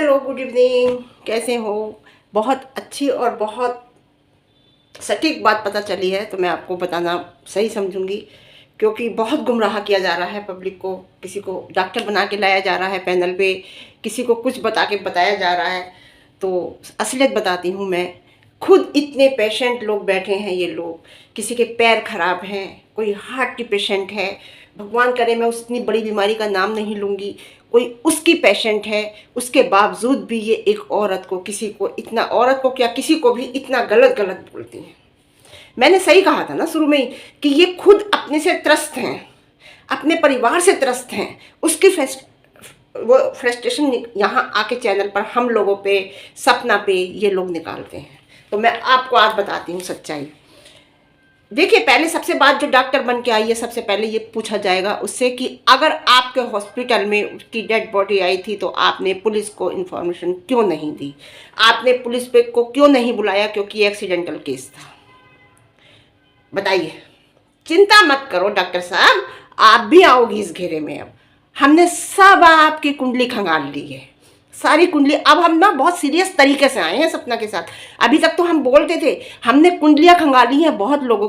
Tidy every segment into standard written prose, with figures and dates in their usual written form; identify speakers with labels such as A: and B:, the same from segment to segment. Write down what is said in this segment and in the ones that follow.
A: Hello good evening, कैसे हो? बहुत अच्छी और बहुत सटीक बात पता चली है तो मैं आपको बताना सही समझूंगी, क्योंकि बहुत गुमराह किया जा रहा है पब्लिक को। किसी को डॉक्टर बना के लाया जा रहा है पैनल पे, किसी को कुछ बता के बताया जा रहा है। तो असलियत बताती हूँ मैं। खुद इतने पेशेंट लोग बैठे हैं, ये लोग किसी के पैर खराब हैं, कोई हार्ट की पेशेंट है, भगवान करे मैं उतनी बड़ी बीमारी का नाम नहीं लूँगी, कोई उसकी पेशेंट है, उसके बावजूद भी ये एक औरत को, किसी को इतना, औरत को क्या किसी को भी इतना गलत गलत बोलती हैं। मैंने सही कहा था ना शुरू में ही कि ये खुद अपने से त्रस्त हैं, अपने परिवार से त्रस्त हैं। उसकी वो फ्रस्ट्रेशन यहाँ आके चैनल पर हम लोगों पे, सपना पे ये लोग निकालते हैं। तो मैं आपको आज बताती हूँ सच्चाई। देखिए, पहले सबसे बात जो डॉक्टर बन के आई है, सबसे पहले ये पूछा जाएगा उससे कि अगर आपके हॉस्पिटल में उसकी डेड बॉडी आई थी तो आपने पुलिस को इन्फॉर्मेशन क्यों नहीं दी? आपने पुलिस पे को क्यों नहीं बुलाया? क्योंकि एक्सीडेंटल केस था। बताइए। चिंता मत करो डॉक्टर साहब, आप भी आओगी इस घेरे में। अब हमने सब आपकी कुंडली खंगाल ली है, सारी कुंडली। अब हम ना बहुत सीरियस तरीके से आए हैं सपना के साथ। अभी तक तो हम बोलते थे, हमने कुंडलियां खंगाली हैं बहुत लोगों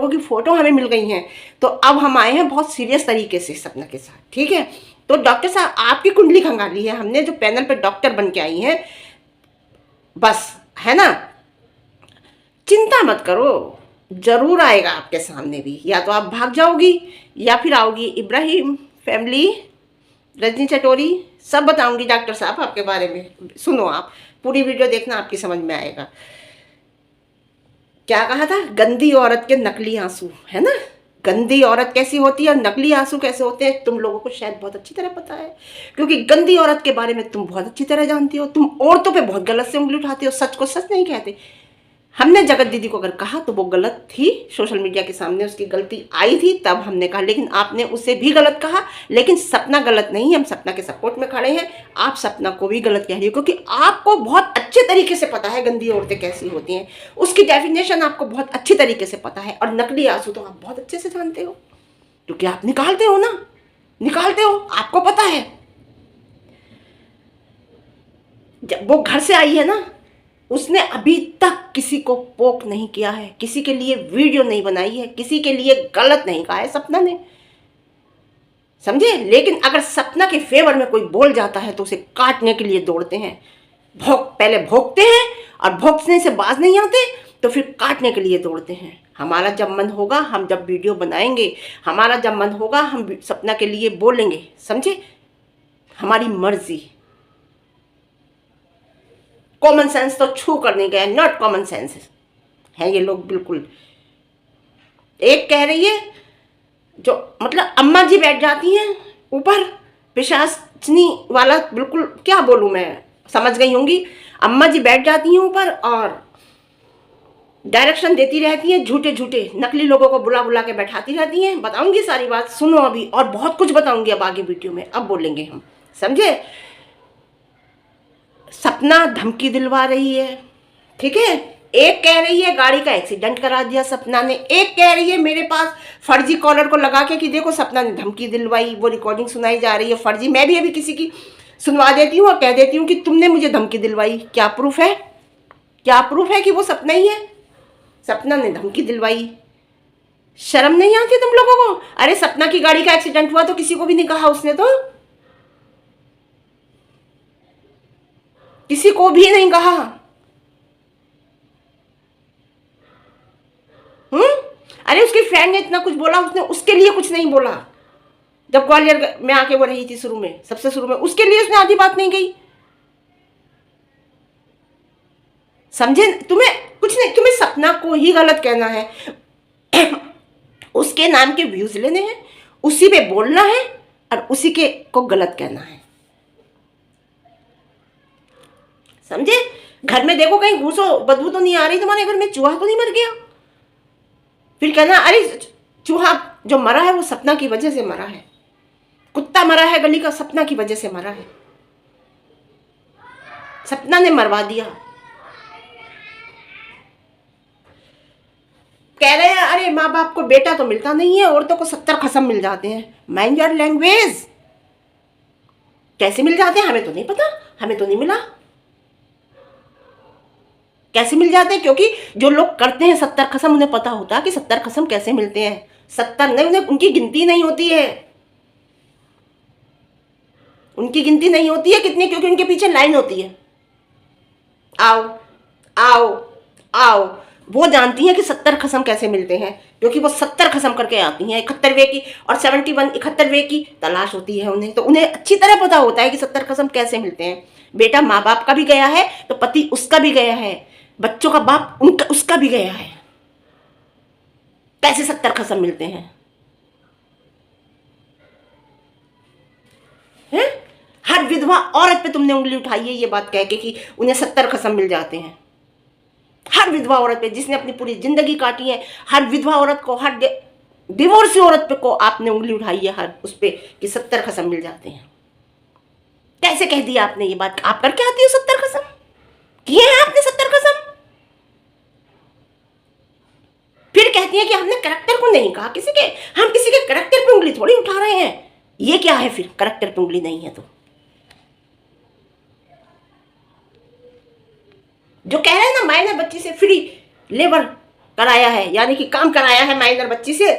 A: की फोटो हमें मिल गई हैं। तो अब हम आए हैं बहुत सीरियस तरीके से सपना के साथ, ठीक है? तो डॉक्टर साहब, आपकी कुंडली खंगाली है हमने, जो पैनल पे डॉक्टर बन के आई हैं, बस, है ना? चिंता मत करो, जरूर आएगा आपके सामने भी। या तो आप भाग जाओगी या फिर आओगी। इब्राहिम फैमिली, रजनी चटोरी, सब बताऊंगी डॉक्टर साहब आपके बारे में। सुनो, आप पूरी वीडियो देखना, आपकी समझ में आएगा। क्या कहा था? गंदी औरत के नकली आंसू, है ना? गंदी औरत कैसी होती है और नकली आंसू कैसे होते हैं, तुम लोगों को शायद बहुत अच्छी तरह पता है, क्योंकि गंदी औरत के बारे में तुम बहुत अच्छी तरह जानती हो। तुम औरतों पे बहुत गलत से उंगली उठाते हो, सच को सच नहीं कहते। हमने जगत दीदी को अगर कहा तो वो गलत थी, सोशल मीडिया के सामने उसकी गलती आई थी, तब हमने कहा। लेकिन आपने उसे भी गलत कहा। लेकिन सपना गलत नहीं है, हम सपना के सपोर्ट में खड़े हैं। आप सपना को भी गलत कह रही हो, क्योंकि आपको बहुत अच्छे तरीके से पता है गंदी औरतें कैसी होती हैं। उसकी डेफिनेशन आपको बहुत अच्छी तरीके से पता है। और नकली आंसू तो आप बहुत अच्छे से जानते हो, क्योंकि आप निकालते हो ना, निकालते हो, आपको पता है। जब वो घर से आई है ना, उसने अभी तक किसी को पोक नहीं किया है, किसी के लिए वीडियो नहीं बनाई है, किसी के लिए गलत नहीं कहा है सपना ने, समझे? लेकिन अगर सपना के फेवर में कोई बोल जाता है तो उसे काटने के लिए दौड़ते हैं। पहले भोंकते हैं और भोंकने से बाज नहीं आते तो फिर काटने के लिए दौड़ते हैं। हमारा जब मन होगा, हम जब वीडियो बनाएंगे, हमारा जब मन होगा, हम सपना के लिए बोलेंगे, समझे? हमारी मर्जी। कॉमन सेंस तो छू कर नहीं गया, नॉट कॉमन सेंस है ये लोग बिल्कुल। एक कह रही है, जो मतलब अम्मा जी बैठ जाती हैं ऊपर, पिशाचनी वाला, बिल्कुल क्या बोलूं मैं, समझ गई होंगी। अम्मा जी बैठ जाती हैं ऊपर और डायरेक्शन देती रहती हैं, झूठे झूठे नकली लोगों को बुला बुला के बैठाती रहती हैं। बताऊंगी सारी बात, सुनो अभी, और बहुत कुछ बताऊंगी अब आगे वीडियो में, अब बोलेंगे हम, समझे? सपना धमकी दिलवा रही है, ठीक है? एक कह रही है गाड़ी का एक्सीडेंट करा दिया सपना ने, एक कह रही है मेरे पास फर्जी कॉलर को लगा के कि देखो सपना ने धमकी दिलवाई, वो रिकॉर्डिंग सुनाई जा रही है फर्जी। मैं भी अभी किसी की सुनवा देती हूँ और कह देती हूँ कि तुमने मुझे धमकी दिलवाई। क्या प्रूफ है? क्या प्रूफ है कि वो सपना ही है? सपना ने धमकी दिलवाई। शर्म नहीं आती तुम लोगों को? अरे सपना की गाड़ी का एक्सीडेंट हुआ तो किसी को भी नहीं कहा उसने, तो किसी को भी नहीं कहा। अरे उसकी फ्रेंड ने इतना कुछ बोला, उसने उसके लिए कुछ नहीं बोला। जब ग्वालियर में आके वो रही थी शुरू में, सबसे शुरू में, उसके लिए उसने आधी बात नहीं कही, समझे? तुम्हें कुछ नहीं, तुम्हें सपना को ही गलत कहना है, उसके नाम के व्यूज लेने हैं, उसी पे बोलना है और उसी के को गलत कहना है, समझे? घर में देखो कहीं घूसो, बदबू तो नहीं आ रही तुम्हारे घर में? चूहा तो नहीं मर गया? फिर कहना अरे चूहा जो मरा है वो सपना की वजह से मरा है, कुत्ता मरा है गली का, सपना की वजह से मरा है, सपना ने मरवा दिया। कह रहे हैं अरे माँ बाप को बेटा तो मिलता नहीं है, औरतों को 70 खसम मिल जाते हैं। Mind your language. कैसे मिल जाते हैं हमें तो नहीं पता, हमें तो नहीं मिला। कैसे मिल जाते हैं? क्योंकि जो लोग करते हैं 70 खसम, उन्हें पता होता है कि 70 खसम कैसे मिलते हैं। 70 नहीं, उन्हें उनकी गिनती नहीं होती है, उनकी गिनती नहीं होती है कितनी, क्योंकि उनके पीछे लाइन होती है। आओ आओ आओ, वो जानती हैं कि 70 खसम कैसे मिलते हैं, क्योंकि वो 70 खसम करके आती हैं। 71वें की और 71 71वें की तलाश होती है उन्हें, तो उन्हें अच्छी तरह पता होता है कि 70 खसम कैसे मिलते हैं। बेटा माँ बाप का भी गया है तो पति उसका भी गया है, बच्चों का बाप उनका उसका भी गया है। कैसे 70 खसम मिलते हैं? हैं? हर विधवा औरत पे तुमने उंगली उठाई है ये बात कह के कि उन्हें 70 खसम मिल जाते हैं। हर विधवा औरत पे जिसने अपनी पूरी जिंदगी काटी है, हर विधवा औरत को, हर डिवोर्सी औरत पे को आपने उंगली उठाई है हर उस पे कि 70 खसम मिल जाते हैं। कैसे कह दिया आपने ये बात? आप करके आती हो 70 खसम? किए हैं आपने 70 खसम? फिर कहती है कि हमने करैक्टर को नहीं कहा किसी के, हम किसी के करैक्टर पे उंगली थोड़ी उठा रहे हैं। ये क्या है फिर? करैक्टर पे उंगली नहीं है तो जो कह रहे हैं ना माइनर बच्ची से फ्री लेबर कराया है, यानी कि काम कराया है माइनर बच्ची से,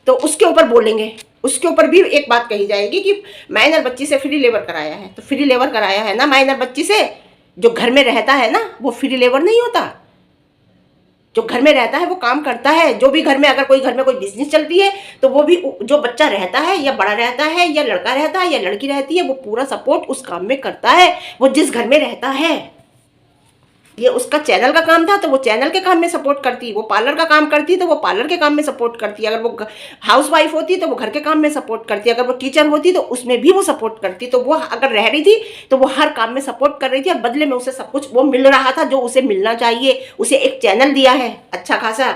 A: तो उसके ऊपर बोलेंगे, उसके ऊपर भी एक बात कही जाएगी कि माइनर बच्ची से फ्री लेबर कराया है। तो फ्री लेबर कराया है ना माइनर बच्ची से, जो घर में रहता है ना वो फ्री लेबर नहीं होता। जो घर में रहता है वो काम करता है। जो भी घर में, अगर कोई घर में कोई बिजनेस चलती है तो वो भी, जो बच्चा रहता है या बड़ा रहता है या लड़का रहता है या लड़की रहती है, वो पूरा सपोर्ट उस काम में करता है, वो जिस घर में रहता है। ये उसका चैनल का काम था तो वो चैनल के काम में सपोर्ट करती, वो पार्लर का काम करती तो वो पार्लर के काम में सपोर्ट करती, अगर वो हाउस वाइफ होती तो वो घर के काम में सपोर्ट करती, अगर वो टीचर होती तो उसमें भी वो सपोर्ट करती। तो वो अगर रह रही थी तो वो हर काम में सपोर्ट कर रही थी और बदले में उसे सब कुछ वो मिल रहा था जो उसे मिलना चाहिए। उसे एक चैनल दिया है अच्छा खासा,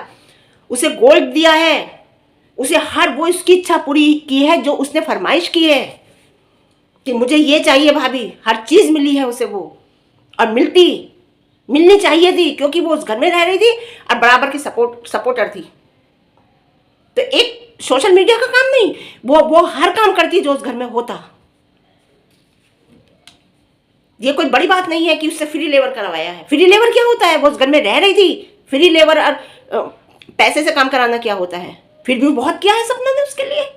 A: उसे गोल्ड दिया है, उसे हर वो उसकी इच्छा पूरी की है जो उसने फरमाइश की है कि मुझे ये चाहिए भाभी, हर चीज़ मिली है उसे वो, और मिलनी चाहिए थी क्योंकि वो उस घर में रह रही थी और बराबर की सपोर्टर थी। तो एक सोशल मीडिया का काम नहीं, वो हर काम करती जो उस घर में होता। ये कोई बड़ी बात नहीं है कि उससे फ्री लेबर करवाया है। फ्री लेबर क्या होता है? वो उस घर में रह रही थी। फ्री लेबर और पैसे से काम कराना क्या होता है? फिर भी बहुत किया है सपना ने उसके लिए,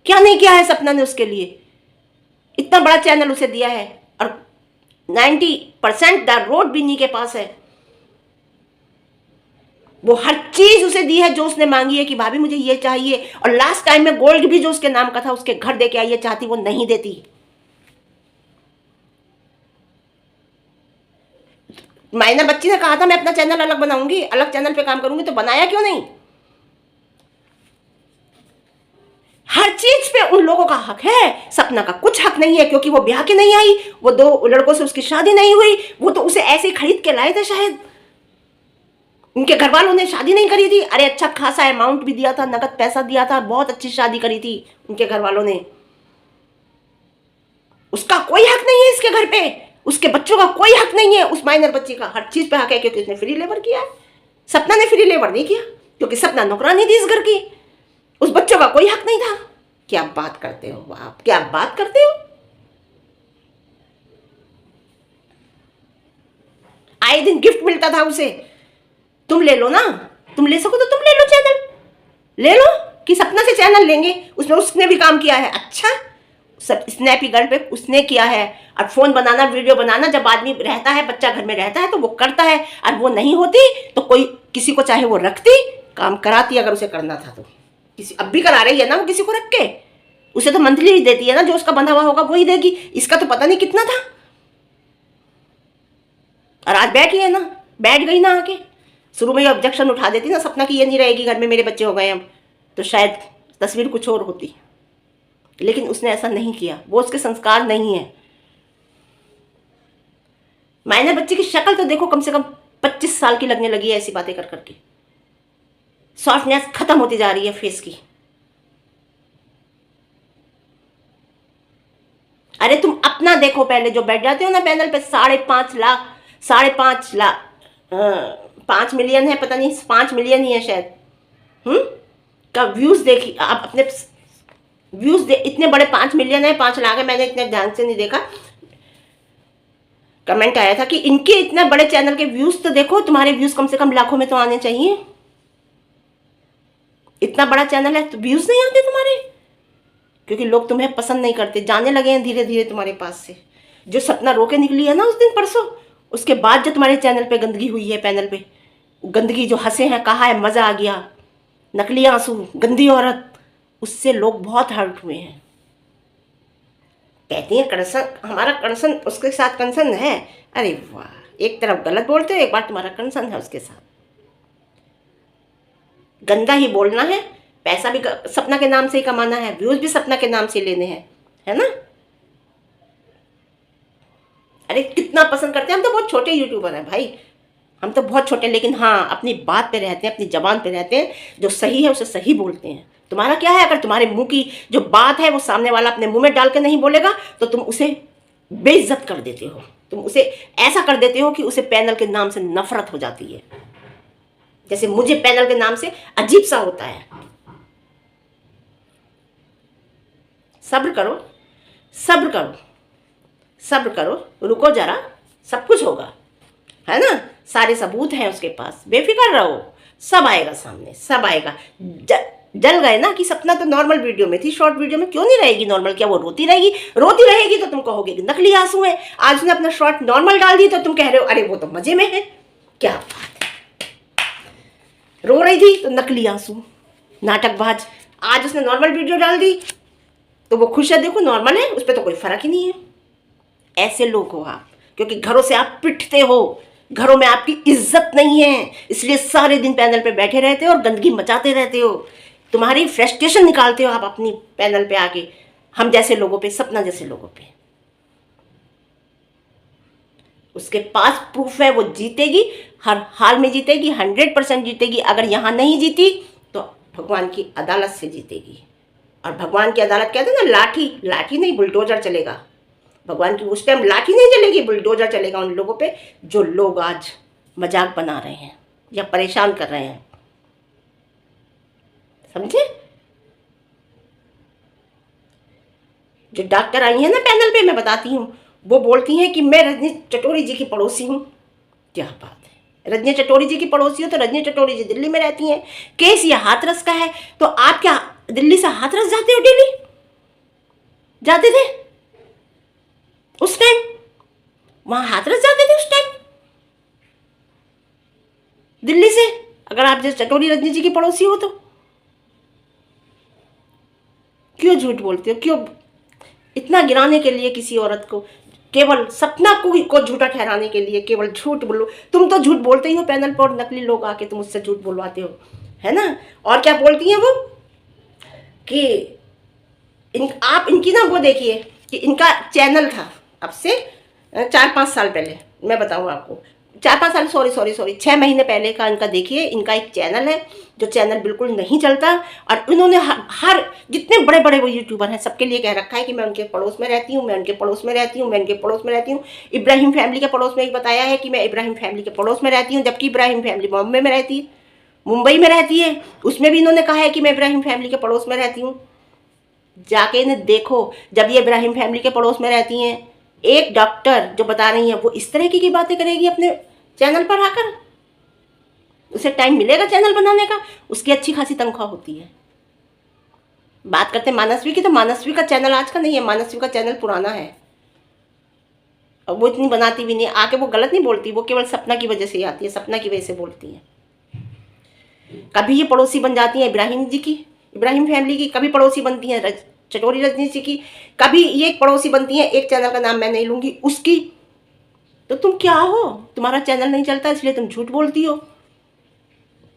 A: क्या नहीं किया है सपना ने उसके लिए? इतना बड़ा चैनल उसे दिया है और 90% द रोड बिन्नी के पास है। वो हर चीज उसे दी है जो उसने मांगी है कि भाभी मुझे ये चाहिए, और लास्ट टाइम में गोल्ड भी जो उसके नाम का था उसके घर दे के आई है, चाहती वो नहीं देती। माइनर बच्ची ने कहा था मैं अपना चैनल अलग बनाऊंगी, अलग चैनल पे काम करूंगी, तो बनाया क्यों नहीं? हर चीज पे उन लोगों का हक है, सपना का कुछ हक नहीं है क्योंकि वो ब्याह के नहीं आई, वो 2 लड़कों से उसकी शादी नहीं हुई, वो तो उसे ऐसे ही खरीद के लाए थे शायद। उनके घर वालों ने शादी नहीं करी थी, अरे अच्छा खासा अमाउंट भी दिया था, नगद पैसा दिया था, बहुत अच्छी शादी करी थी उनके घर वालों ने। उसका कोई हक नहीं है इसके घर पे, उसके बच्चों का कोई हक नहीं है, उस माइनर बच्ची का हर चीज पे हक है क्योंकि उसने फ्री लेबर किया है। सपना ने फ्री लेबर नहीं किया क्योंकि सपना नौकरानी थी इस घर की, उस बच्चों का कोई हक नहीं था। क्या बात करते हो आप, क्या बात करते हो? आए दिन गिफ्ट मिलता था उसे, तुम ले लो ना, तुम ले सको तो तुम ले लो, चैनल ले लो कि सपना से चैनल लेंगे, उसमें उसने भी काम किया है। अच्छा, सब स्नैपी गर्ल पे उसने किया है, और फोन बनाना, वीडियो बनाना, जब आदमी रहता है, बच्चा घर में रहता है तो वो करता है, और वो नहीं होती तो कोई किसी को चाहे वो रखती, काम कराती अगर उसे करना था तो। किसी अब भी करा रही है ना वो किसी को रख के, उसे तो मंथली ही देती है ना, जो उसका बंधा हुआ होगा वही देगी। इसका तो पता नहीं कितना था, और आज बैठी है ना, बैठ गई ना आके। शुरू में ये ऑब्जेक्शन उठा देती ना सपना की ये नहीं रहेगी घर में, मेरे बच्चे हो गए अब, तो शायद तस्वीर कुछ और होती, लेकिन उसने ऐसा नहीं किया, वो उसके संस्कार नहीं है। माइनर बच्चे की शक्ल तो देखो, कम से कम 25 साल की लगने लगी है ऐसी बातें कर करके, सॉफ्टनेस खत्म होती जा रही है फेस की। अरे तुम अपना देखो पहले, जो बैठ जाते हो ना पैनल पे, 5.5 लाख 5.5 लाख 5 मिलियन है, पता नहीं 5 मिलियन ही है शायद, का व्यूज देखिए आप अपने व्यूज इतने बड़े 5 मिलियन है, 5 लाख है, मैंने इतने ध्यान से नहीं देखा। कमेंट आया था कि इनके इतने बड़े चैनल के व्यूज तो देखो, तुम्हारे व्यूज कम से कम लाखों में तो आने चाहिए। इतना बड़ा चैनल है तो व्यूज नहीं आते तुम्हारे, क्योंकि लोग तुम्हें पसंद नहीं करते, जाने लगे हैं धीरे धीरे तुम्हारे पास से। जो सपना रो के निकली है ना उस दिन परसों, उसके बाद जो तुम्हारे चैनल पे गंदगी हुई है, पैनल पे गंदगी, जो हंसे हैं, कहा है मजा आ गया, नकली आंसू, गंदी औरत, उससे लोग बहुत हर्ट हुए हैं। कहती हैं कंसर्न, हमारा कंसर्न उसके साथ कंसर्न है। अरे वाह, एक तरफ गलत बोलते हो, एक बार तुम्हारा कंसर्न है उसके साथ। गंदा ही बोलना है, पैसा भी सपना के नाम से ही कमाना है, व्यूज भी सपना के नाम से लेने हैं, है ना। अरे कितना पसंद करते हैं, हम तो बहुत छोटे यूट्यूबर हैं भाई, हम तो बहुत छोटे, लेकिन हाँ अपनी बात पे रहते हैं, अपनी जबान पे रहते हैं, जो सही है उसे सही बोलते हैं। तुम्हारा क्या है, अगर तुम्हारे मुंह की जो बात है वो सामने वाला अपने मुंह में डाल के नहीं बोलेगा तो तुम उसे बेइज्जत कर देते हो, तुम उसे ऐसा कर देते हो कि उसे पैनल के नाम से नफरत हो जाती है, जैसे मुझे पैनल के नाम से अजीब सा होता है। सब्र करो, सब्र करो, सब्र करो, रुको जरा, सब कुछ होगा, है ना। सारे सबूत हैं उसके पास, बेफिक्र रहो, सब आएगा सामने, सब आएगा। जल गए ना कि सपना तो नॉर्मल वीडियो में थी, शॉर्ट वीडियो में क्यों नहीं रहेगी नॉर्मल? क्या वो रोती रहेगी? रोती रहेगी तो तुम कहोगे कि नकली आंसू है। आज उसने अपना शॉर्ट नॉर्मल डाल दी तो तुम कह रहे हो अरे वो तो मजे में है। क्या बात है, रो रही थी तो नकली आंसू, नाटकबाज। आज उसने नॉर्मल वीडियो डाल दी तो वो खुश है, देखो नॉर्मल है, उस पर तो कोई फर्क ही नहीं है। ऐसे लोग हो आप, क्योंकि घरों से आप पिटते हो, घरों में आपकी इज्जत नहीं है, इसलिए सारे दिन पैनल पे बैठे रहते हो और गंदगी मचाते रहते हो। तुम्हारी फ्रस्ट्रेशन निकालते हो आप अपनी पैनल पे आके, हम जैसे लोगों पे, सपना जैसे लोगों पे। उसके पास प्रूफ है, वो जीतेगी, हर हाल में जीतेगी, 100% जीतेगी। अगर यहां नहीं जीती तो भगवान की अदालत से जीतेगी। और भगवान की अदालत कहते हैं ना, लाठी, लाठी नहीं बुलडोजर चलेगा। भगवान की उस टाइम लाठी नहीं चलेगी, बुलडोजर चलेगा उन लोगों पे जो लोग आज मजाक बना रहे हैं या परेशान कर रहे हैं, समझे। जो डॉक्टर आई है ना पैनल पे, मैं बताती हूँ, वो बोलती हैं कि मैं रजनी चटोरी जी की पड़ोसी हूँ। क्या बात है, रजनी चटोरी जी की पड़ोसी हो तो रजनी चटोरी जी दिल्ली में रहती हैं, केस ये हाथरस का है, तो आप क्या दिल्ली से हाथरस जाते हो डेली? जाते थे उस टाइम, वहां हाथरस जाते थे उस टाइम दिल्ली से, अगर आप जैसे चटोरी रजनी जी की पड़ोसी हो तो। क्यों झूठ बोलते हो, क्यों इतना गिराने के लिए किसी औरत को, केवल सपना को झूठा ठहराने के लिए केवल झूठ बोलो। तुम तो झूठ बोलते ही हो पैनल पर, नकली लोग आके तुम उससे झूठ बोलवाते हो, है ना। और क्या बोलती हैं वो कि आप इनकी ना वो देखिए कि इनका चैनल था अब से 4-5 साल पहले, मैं बताऊँ आपको, 4-5 साल, सॉरी 6 महीने पहले का इनका देखिए। इनका एक चैनल है जो चैनल बिल्कुल नहीं चलता, और इन्होंने हर जितने बड़े बड़े वो यूट्यूबर हैं सबके लिए कह रखा है कि मैं उनके पड़ोस में रहती हूँ, मैं उनके पड़ोस में रहती हूँ, मैं उनके पड़ोस में रहती हूँ। इब्राहिम फैमिली के पड़ोस में एक बताया है कि मैं इब्राहिम फैमिली के पड़ोस में रहती हूँ, जबकि इब्राहिम फैमिली बॉम्बे में रहती है, मुंबई में रहती है। उसमें भी इन्होंने कहा है कि मैं इब्राहिम फैमिली के पड़ोस में रहती हूँ। जाके इन्हें देखो, जब ये इब्राहिम फैमिली के पड़ोस में रहती हैं, एक डॉक्टर जो बता रही है वो इस तरह की बातें करेगी अपने चैनल पर आकर? उसे टाइम मिलेगा चैनल बनाने का? उसकी अच्छी खासी तनख्वाह होती है। बात करते हैं मानसवी की, तो मानसवी का चैनल आज का नहीं है, मानसवी का चैनल पुराना है, और वो इतनी बनाती भी नहीं, आके वो गलत नहीं बोलती, वो केवल सपना की वजह से ही आती है, सपना की वजह से बोलती है। कभी ये पड़ोसी बन जाती हैं इब्राहिम जी की, इब्राहिम फैमिली की, कभी पड़ोसी बनती हैं चटोरी रजनी जी की, कभी ये पड़ोसी बनती हैं, एक चैनल का नाम मैं नहीं लूंगी, उसकी। तो तुम क्या हो, तुम्हारा चैनल नहीं चलता इसलिए तुम झूठ बोलती हो।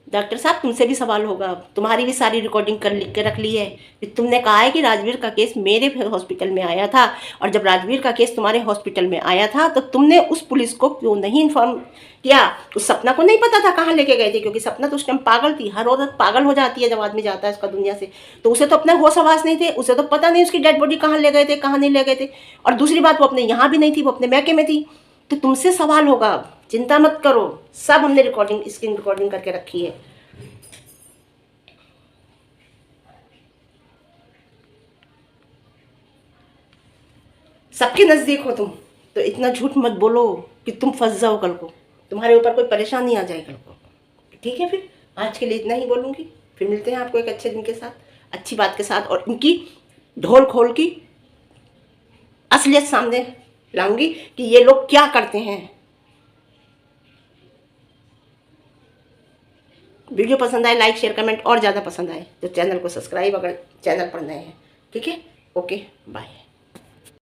A: डॉक्टर साहब तुमसे भी सवाल होगा, तुम्हारी भी सारी रिकॉर्डिंग कर लिख के रख ली है कि तुमने कहा है कि राजवीर का केस मेरे हॉस्पिटल में आया था, और जब राजवीर का केस तुम्हारे हॉस्पिटल में आया था तो तुमने उस पुलिस को क्यों नहीं इन्फॉर्म किया? उस सपना को नहीं पता था कहाँ लेके गए थे, क्योंकि सपना तो उस टाइम पागल थी। हर औरत पागल हो जाती है जब आदमी जाता है उसका दुनिया से, तो उसे तो अपने होश आवास नहीं थे, उसे तो पता नहीं उसकी डेड बॉडी कहाँ ले गए थे, कहाँ नहीं ले गए थे। और दूसरी बात, वो अपने यहाँ भी नहीं थी, वो अपने मैके में थी। तो तुमसे सवाल होगा, चिंता मत करो, सब हमने रिकॉर्डिंग, स्क्रीन रिकॉर्डिंग करके रखी है। सबके नज़दीक हो तुम, तो इतना झूठ मत बोलो कि तुम फंस जाओ कल को, तुम्हारे ऊपर कोई परेशानी आ जाए कल को। ठीक है, फिर आज के लिए इतना ही बोलूँगी। फिर मिलते हैं आपको एक अच्छे दिन के साथ, अच्छी बात के साथ, और इनकी ढोल खोल की असलियत सामने लाऊंगी कि ये लोग क्या करते हैं। वीडियो पसंद आए लाइक शेयर कमेंट, और ज़्यादा पसंद आए तो चैनल को सब्सक्राइब अगर चैनल पर नए हैं। ठीक है, ओके बाय।